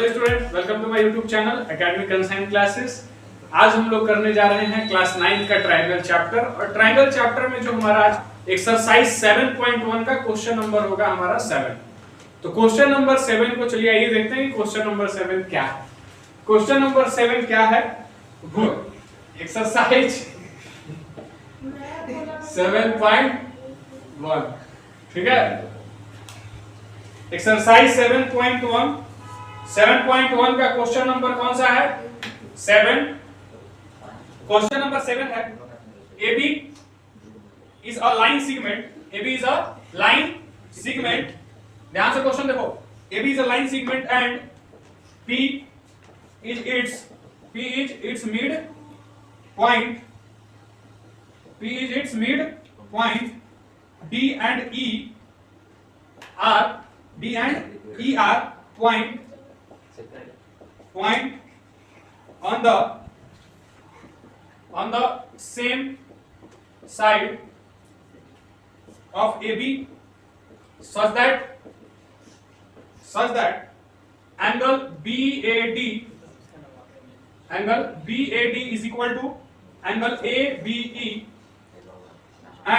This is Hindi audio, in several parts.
Hello student, welcome to my YouTube channel academic consign classes. आज हम लोग करने जा रहे हैं क्लास 9 का ट्रायंगल चैप्टर। और ट्रायंगल चैप्टर में जो हमारा आज एक्सरसाइज 7.1 का क्वेश्चन नंबर होगा हमारा 7। तो क्वेश्चन नंबर 7 को चलिए आइए देखते हैं कि क्वेश्चन नंबर 7 क्या है। क्वेश्चन नंबर 7 क्या है? एक्सरसाइज 7.1, ठीक है। एक्सरसाइज 7.1 का क्वेश्चन नंबर कौन सा है? 7। क्वेश्चन नंबर 7 है AB is a line segment. AB is a line segment. ध्यान से क्वेश्चन देखो। AB is a line segment and P is its mid point. P is its mid point. D and E are point on the same side of AB such that angle BAD is equal to angle ABE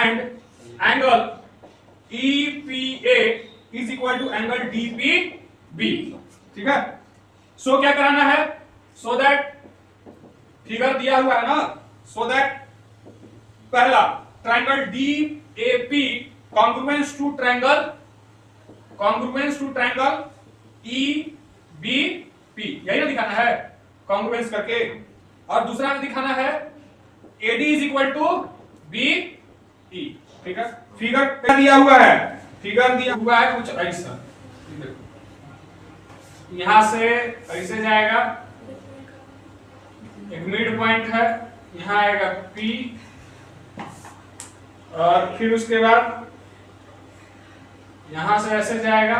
and angle EPA is equal to angle DPB, ठीक है। सो क्या कराना है? सो दैट फिगर दिया हुआ है ना, सो दैट पहला triangle DAP congruence to triangle EBP, यही ना दिखाना है कॉन्ग्रुएंस करके। और दूसरा में दिखाना है AD is equal to BE, ठीक है। फिगर दिया हुआ है कुछ ऐसा, यहां से ऐसे जाएगा, एक मिड पॉइंट है, यहां आएगा P और फिर उसके बाद यहां से ऐसे जाएगा,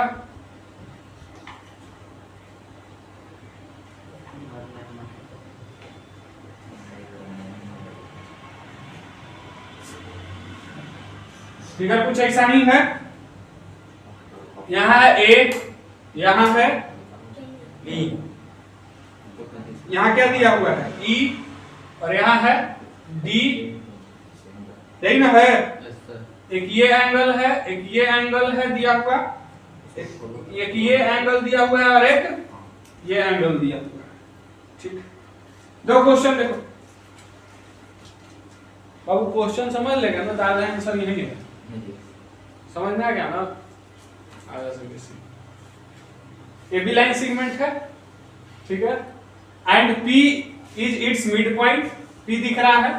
फिगर कुछ ऐसा नहीं है। यहां है A, यहां है E, यहां क्या दिया हुआ है? E, और यहां है D, यही ना है। एक ये एंगल है, एक ये एंगल है दिया हुआ, एक ये एंगल दिया हुआ है और एक ये एंगल दिया हुआ है, ठीक। दो क्वेश्चन देखो बाबू, क्वेश्चन समझ लेगा ना, ज्यादा आंसर नहीं है, समझ में आ गया ना? आधा से बेसी AB लाइन सेगमेंट है, ठीक है। And P is it's mid point, P दिख रहा है,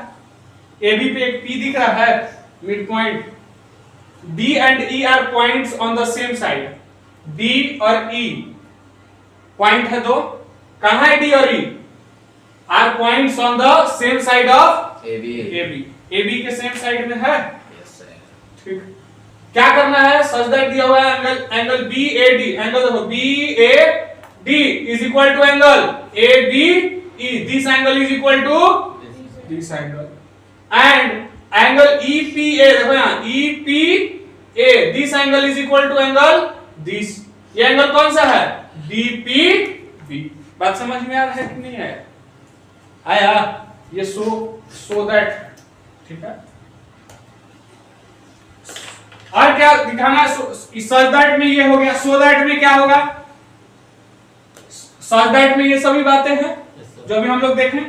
AB पे एक P दिख रहा है mid point. D and E are points on the same side. D और E पॉइंट है दो, कहां है D और E? Are points on the same side of AB के सेम साइड में है, ठीक। क्या करना है? सच दैट दिया हुआ है एंगल BAD, एंगल देखो BAD is equal to angle ABE, this angle is equal to this angle, and angle EPA देखो यहाँ EPA, this angle is equal to angle this, ये एंगल कौन सा है? DPB। बात समझ में आ रहा है कि नहीं है? आया ये सो दैट, ठीक है। और क्या दिखाना है? सच दैट में ये हो गया, सो दैट में क्या होगा? सच दैट में ये सभी बातें हैं जो अभी हम लोग देखें।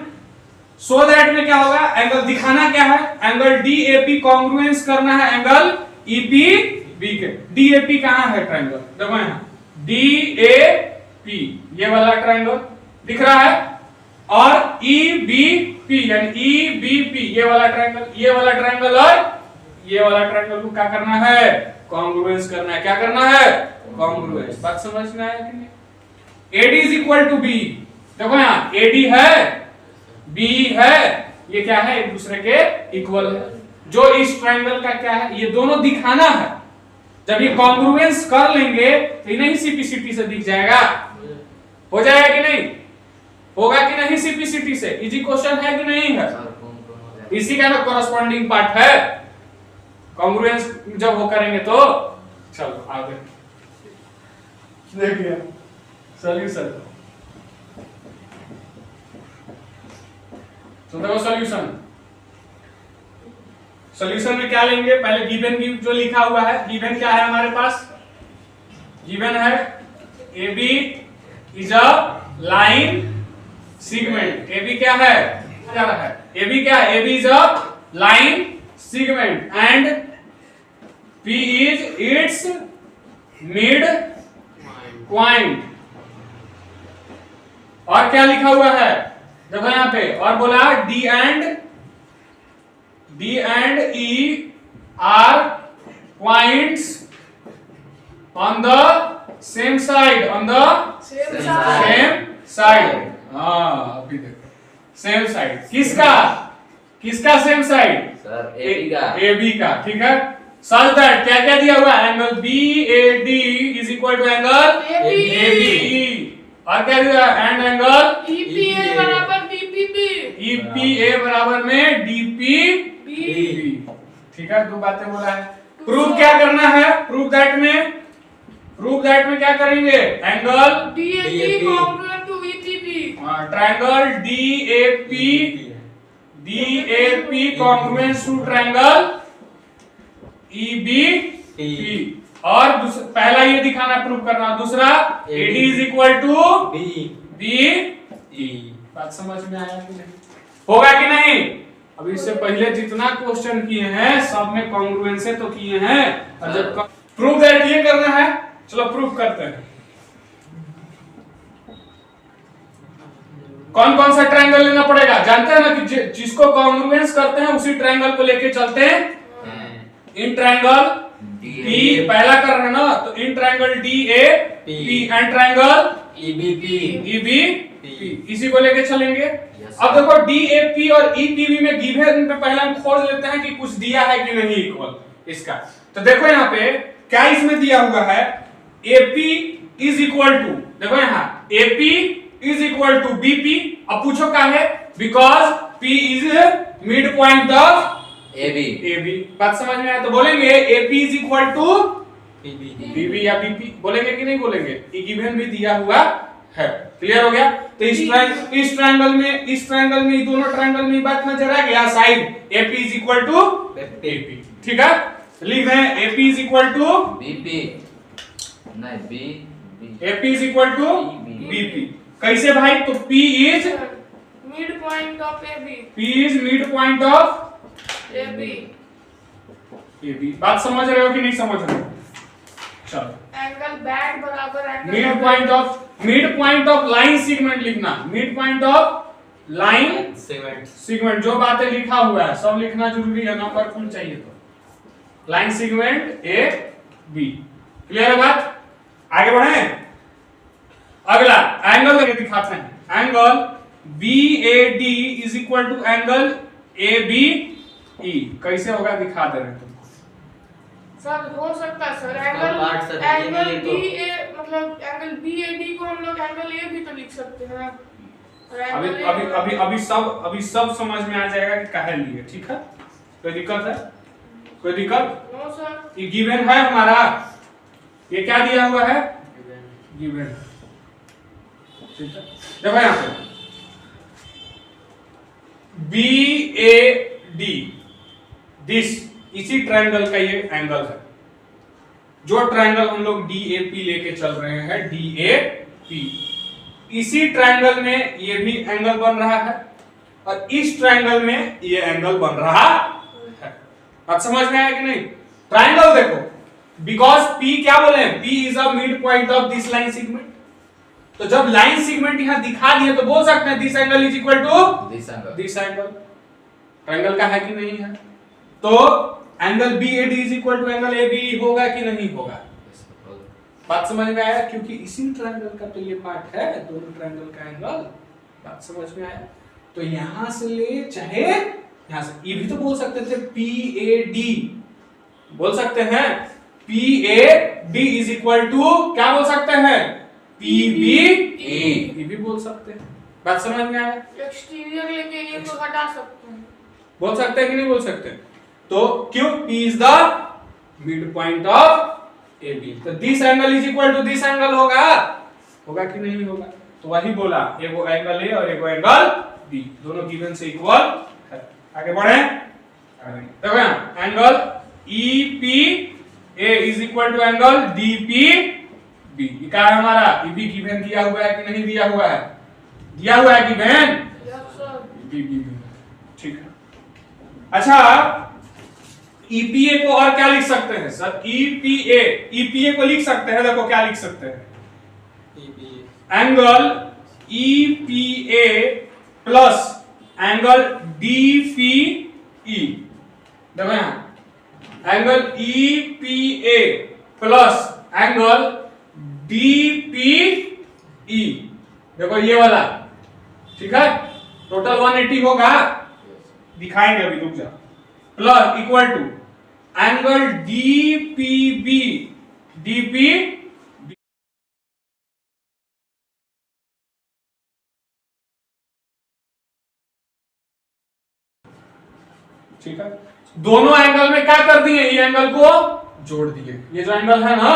सो दैट में क्या होगा? एंगल दिखाना क्या है? एंगल DAP कॉन्ग्रुएंस करना है एंगल EPB के। DAP कहां है? ट्रायंगल देखो यहां DAP, ये वाला ट्रायंगल दिख रहा है, और EBP यानी EBP, ये वाला ट्रायंगल और ये वाला ट्रायंगल को क्या करना है? कॉन्ग्रुएंस करना है। क्या करना है? कॉन्ग्रुएंस। बात समझ में आया कि नहीं? AD is equal to B, देखो यहाँ AD है, B है, ये क्या है? एक दूसरे के इक्वल है। जो इस ट्रायंगल का क्या है? ये दोनों दिखाना है। जब ये कॉन्ग्रुएंस कर लेंगे तो इन्हें CPCT से दिख जाएगा। हो जाएगा कि नहीं? होगा कि नहीं? CPCT से इजी क्वेश्चन है कि नहीं है? इसी का ना कॉरेस्पॉन्डिंग पार्ट है। कॉन्ग्रुएंस जब वो करेंगे तो चलो आगे देखिए सॉल्यूशन। तो देखो सॉल्यूशन, सॉल्यूशन में क्या लेंगे, पहले गिवन की जो लिखा हुआ है, गिवन क्या है हमारे पास, गिवन है AB is a line segment. AB क्या है, AB क्या है, AB is a line segment and P is it's mid point. और क्या लिखा हुआ है, देखो यहां पे, और बोला D and E are points on the same side, on the same side। हाँ अभी देखो, सेम साइड किसका, किसका सेम साइड, सर AB का, AB का, ठीक है। सच दैट क्या क्या दिया हुआ है, angle BAD is equal to angle ABE, और क्या दिया है, एंड एंगल EPA बराबर DPB, EPA बराबर में DPB, ठीक है। दो बातें बोला है। प्रूफ क्या करना है, प्रूफ दैट में क्या करेंगे, angle DAP congruent to EPB, triangle DAP congruent to triangle EBP। और पहला ये दिखाना, प्रूफ करना, दूसरा AD is equal to BE। बात समझ में आया कि नहीं, होगा कि नहीं। अभी इससे पहले जितना क्वेश्चन किए हैं सब में कॉन्ग्रुएंस से तो किए हैं, और जब प्रूफ दैट ये करना है, चलो प्रूफ करते हैं। कौन कौन सा ट्रायंगल लेना पड़ेगा, जानते हैं ना कि जिसको कॉन्ग्रुएंस करते हैं उसी ट्रायंगल को लेके चलते हैं। इन ट्रायंगल P पहला कर रहे हैं ना, तो in triangle DAP and triangle EBP, इसी को लेके चलेंगे। अब देखो DAP और EPB में गिवन पे पहले हम खोज लेते हैं कि कुछ दिया है कि नहीं इक्वल इसका। तो देखो यहाँ पे क्या इसमें दिया हुआ है, AP इज इक्वल टू, देखो यहाँ AP is equal to BP। अब पूछो क्या है, because P is mid point of AB। बात समझ में आया तो बोलेंगे AP is equal to BB या BP, बोलेंगे कि नहीं बोलेंगे, ये गिवन भी दिया हुआ है। क्लियर हो गया। तो इस ट्रायंगल में दोनों ट्रायंगल में बात नजर आ गया, side AP is equal to AP, ठीक है। लिख रहे हैं AP is equal to BP, नहीं B, AP is equal to BP। कैसे भाई, तो P is mid point of AB, P is mid point of AB, बात समझ रहे हो कि नहीं समझ रहे हो, चलो। एंगल बैक बराबर angle mid point of line segment लिखना, mid point of line segment, जो बातें लिखा हुआ है सब लिखना जरूरी है, नंबर फुल चाहिए तो। लाइन सेगमेंट AB, क्लियर है बात। आगे बढ़े, अगला एंगल लेके दिखाते हैं। Angle BAD is equal to angle ABE, कैसे होगा दिखा दे रहे हैं तुमको। सर हो सकता है सर, एंगल BA मतलब एंगल BAD को हम लोग एंगल A भी तो लिख सकते हैं। अभी सब समझ में आ जाएगा कि काहे लिए, ठीक है। कोई दिक्कत है, कोई दिक्कत नो सर, ये गिवन है हमारा, ये क्या दिया हुआ है, गिवन, ठीक है। देखो यहाँ पे BAD दिस, इसी ट्रायंगल का ये एंगल है, जो ट्रायंगल हम लोग DAP लेके चल रहे हैं, DAP। इसी ट्रायंगल में ये भी एंगल बन रहा है, और इस ट्रायंगल में ये एंगल बन रहा है। अब समझ में आया कि नहीं। ट्रायंगल देखो, बिकॉज P क्या बोले हैं, P is a mid point of this line segment. तो जब लाइन सेगमेंट यहां दिखा दिए तो बोल सकते हैं this angle is equal to this angle. Triangle का है कि नहीं है, तो angle BAD is equal to angle ABE होगा कि नहीं होगा। बात समझ में आया, क्योंकि इसी ट्रायंगल का तो ये पार्ट है, दोनों ट्रायंगल का एंगल। बात समझ में आया। तो यहां से ले चाहे यहां से, ये भी तो बोल सकते थे PAD, बोल सकते हैं PAD इज इक्वल टू क्या बोल सकते हैं, PBE, ये भी बोल सकते हैं। बात समझ में आया। एक्सटीरियर लेके ये को हटा सकते हैं, बोल सकते हैं कि नहीं बोल सकते। तो क्यों, P is the mid point of AB, तो this angle is equal to this angle होगा कि नहीं होगा। तो वही बोला, एगो एंगल A और एगो एंगल बी, दोनों गिवन से इक्वल है। आगे बढ़े, देखो यहाँ angle EPA is equal to angle DPB। क्या है हमारा EB गिवन दिया हुआ है कि नहीं दिया हुआ है? दिया हुआ है गिवन, ठीक है। अच्छा EPA को और क्या लिख सकते हैं सर? EPA को लिख सकते हैं, देखो क्या लिख सकते हैं, angle EPA plus angle DPE। देखो यहां angle EPA plus angle DPE, देखो ये वाला, ठीक है, टोटल 180 होगा, दिखाएंगे अभी, रुक जा, plus equal to angle DPB ठीक है। दोनों एंगल में क्या कर दिए, ये एंगल को जोड़ दिए। ये जो एंगल है ना,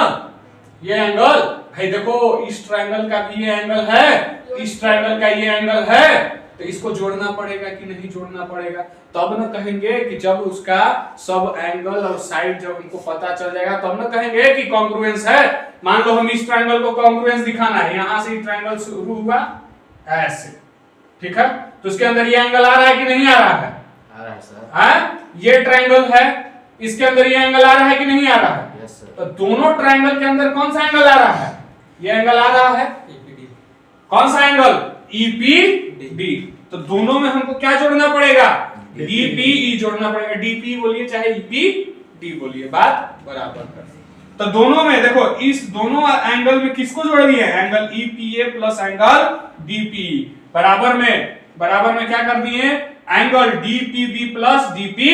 ये एंगल भाई देखो, इस ट्रायंगल का भी ये एंगल है, इस ट्रायंगल का ये एंगल है, तो इसको जोड़ना पड़ेगा कि नहीं जोड़ना पड़ेगा? तब ना कहेंगे कि जब उसका सब एंगल और साइड जब हमको पता चल जाएगा तब ना कहेंगे कि कॉन्ग्रुएंस है। मान लो हम इस ट्रायंगल को कॉन्ग्रुएंस दिखाना है, यहां से ट्रायंगल शुरू हुआ ऐसे, ठीक है, तो उसके अंदर ये एंगल आ रहा है कि नहीं आ रहा है? आ रहा है सर। हाँ, ये ट्रायंगल है, इसके अंदर ये एंगल आ रहा है कि नहीं आ रहा है? Yes sir. तो दोनों ट्रायंगल के अंदर कौन सा एंगल आ रहा है? ये एंगल आ रहा है, कौन सा एंगल? EPD। तो दोनों में हमको क्या जोड़ना पड़ेगा? DPE जोड़ना पड़ेगा। DPE बोलिए चाहे EPD बोलिए, बात बराबर है। तो दोनों में देखो, इस दोनों एंगल में किसको जोड़ दिए? Angle EPA plus angle DPE। बराबर में क्या कर दिए? एंगल DPB प्लस DPE,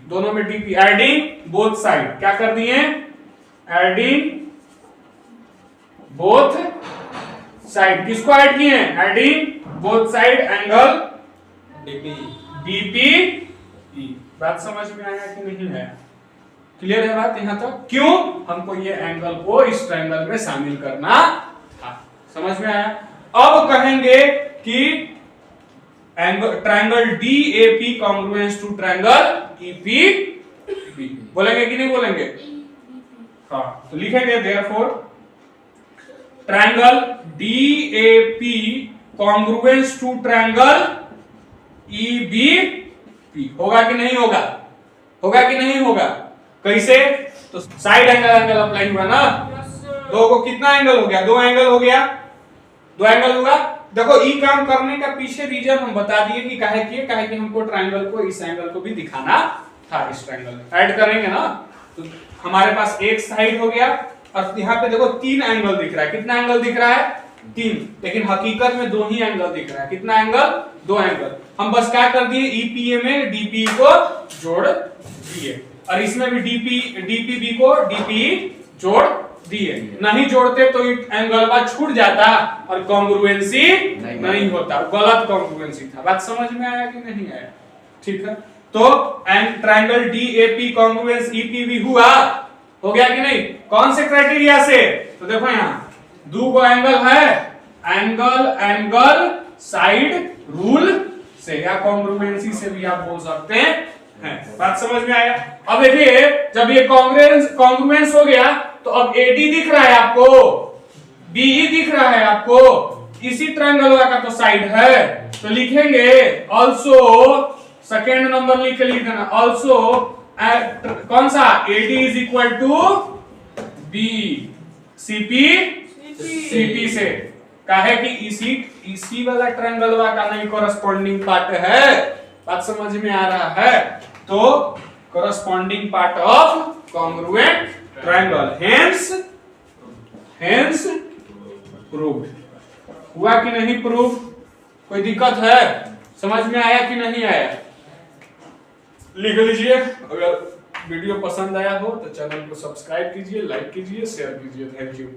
दोनों में DP, एडिंग बोथ साइड, क्या कर दिए? Adding both side. किसको ऐड किए? Adding both side angle DPE। बात समझ में आया कि नहीं आया? क्लियर है बात यहां तक? क्यों हमको ये एंगल को इस ट्रायंगल में शामिल करना था, समझ में आया? अब कहेंगे कि angle triangle DAP congruence to triangle EPB, बोलेंगे कि नहीं बोलेंगे? हाँ, तो लिखेंगे therefore triangle DAP congruence to triangle EBP। होगा कि नहीं होगा? होगा कि नहीं होगा? कैसे? तो साइड एंगल अप्लाई हुआ ना, दो को कितना एंगल हो गया? दो एंगल हो गया, दो एंगल होगा। देखो ये काम करने का पीछे रीजन हम बता दिए कि काहे किए, काहे कि हमको ट्रायंगल को, इस एंगल को भी दिखाना था, इस ट्रायंगल ऐड करेंगे ना, तो हमारे पास एक साइड हो गया, और यहाँ पे देखो तीन एंगल दिख रहा है। कितना एंगल दिख रहा है? तीन, लेकिन हकीकत में दो ही एंगल दिख रहा है। कितना एंगल? दो एंगल। हम बस क्या कर दिए, EPA में DPE को जोड़ दिए, और इसमें भी DPB को DPE जोड़ दिए। नहीं जोड़ते तो एंगल बात छूट जाता और कॉन्ग्रुएंसी नहीं होता, गलत कॉन्ग्रुएंसी था। बात समझ में आया कि नहीं आया? ठीक है, तो ट्रायंगल DAP कॉन्ग्रुएंस EPB हुआ, हो गया कि नहीं? कौन से क्राइटेरिया से? तो देखो यहाँ दो को एंगल है, एंगल साइड रूल से, या कॉन्ग्रुएंसी से भी आप बोल सकते हैं। बात समझ में आया? अब देखिए, जब ये कॉन्ग्रुएंस हो गया तो अब AD दिख रहा है आपको, BE दिख रहा है आपको, इसी ट्रायंगल का तो साइड है, तो लिखेंगे ऑल्सो, सेकेंड नंबर लिख देना, ऑल्सो कौन सा? AD is equal to B, CP से, काहे कि इसी वाला ट्रायंगल का नहीं कॉरेस्पॉन्डिंग पार्ट है। बात समझ में आ रहा है? तो corresponding part of congruent triangle, hence proved. हुआ कि नहीं प्रूव? कोई दिक्कत है? समझ में आया कि नहीं आया? लिख लीजिए। अगर वीडियो पसंद आया हो तो चैनल को सब्सक्राइब कीजिए, लाइक कीजिए, शेयर कीजिए। Thank you.